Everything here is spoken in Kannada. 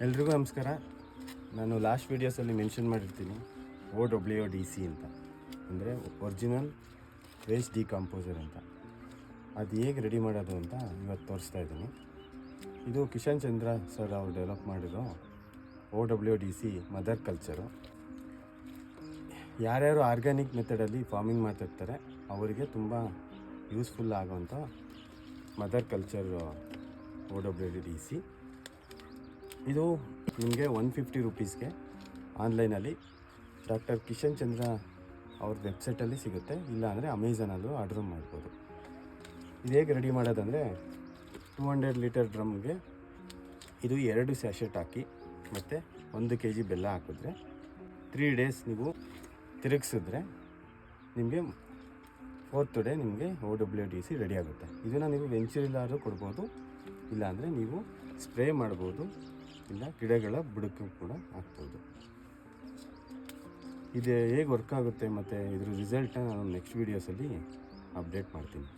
ಎಲ್ರಿಗೂ ನಮಸ್ಕಾರ. ನಾನು ಲಾಸ್ಟ್ ವೀಡಿಯೋಸಲ್ಲಿ ಮೆನ್ಷನ್ ಮಾಡಿರ್ತೀನಿ OWDC ಅಂತ, ಅಂದರೆ ಒರಿಜಿನಲ್ ವೇಸ್ಟ್ ಡಿಕಂಪೋಸರ್ ಅಂತ. ಅದು ಹೇಗೆ ರೆಡಿ ಮಾಡೋದು ಅಂತ ಇವತ್ತು ತೋರಿಸ್ತಾ ಇದ್ದೀನಿ. ಇದು ಕಿಶನ್ ಚಂದ್ರ ಸರ್ ಅವರು ಡೆವಲಪ್ ಮಾಡಿರೋ OWDC ಮದರ್ ಕಲ್ಚರು. ಯಾರ್ಯಾರು ಆರ್ಗ್ಯಾನಿಕ್ ಮೆಥಡಲ್ಲಿ ಫಾರ್ಮಿಂಗ್ ಮಾಡ್ತಿರ್ತಾರೆ ಅವರಿಗೆ ತುಂಬ ಯೂಸ್ಫುಲ್ ಆಗೋವಂಥ ಮದರ್ ಕಲ್ಚರ್ OWDC. ಇದು ನಿಮಗೆ 150 ರೂಪೀಸ್ಗೆ ಆನ್ಲೈನಲ್ಲಿ ಡಾಕ್ಟರ್ ಕಿಶನ್ ಚಂದ್ರ ಅವ್ರ ವೆಬ್ಸೈಟಲ್ಲಿ ಸಿಗುತ್ತೆ, ಇಲ್ಲಾಂದರೆ ಅಮೆಝಾನಲ್ಲೂ ಆರ್ಡ್ರ್ ಮಾಡ್ಬೋದು. ಇದು ಹೇಗೆ ರೆಡಿ ಮಾಡೋದಂದರೆ 200 ಲೀಟರ್ ಡ್ರಮ್ಗೆ ಇದು 2 ಸ್ಯಾಶೆಟ್ ಹಾಕಿ ಮತ್ತು 1 kg ಬೆಲ್ಲ ಹಾಕಿದ್ರೆ 3 ಡೇಸ್ ನೀವು ತಿರುಗಿಸಿದ್ರೆ ನಿಮಗೆ 4th ಡೇ ನಿಮಗೆ OWDC ರೆಡಿ ಆಗುತ್ತೆ. ಇದನ್ನು ನೀವು ವೆಂಚುರಿಲ್ಲಾದ್ರೂ ಕೊಡ್ಬೋದು, ಇಲ್ಲಾಂದರೆ ನೀವು ಸ್ಪ್ರೇ ಮಾಡ್ಬೋದು, ಇಲ್ಲ ಗಿಡಗಳ ಬುಡಕ್ಕೂ ಕೂಡ ಹಾಕ್ಬೋದು. ಇದು ಹೇಗೆ ವರ್ಕ್ ಆಗುತ್ತೆ ಮತ್ತು ಇದ್ರ ರಿಸಲ್ಟನ್ನ ನಾನು ನೆಕ್ಸ್ಟ್ ವೀಡಿಯೋಸಲ್ಲಿ ಅಪ್ಡೇಟ್ ಮಾಡ್ತೀನಿ.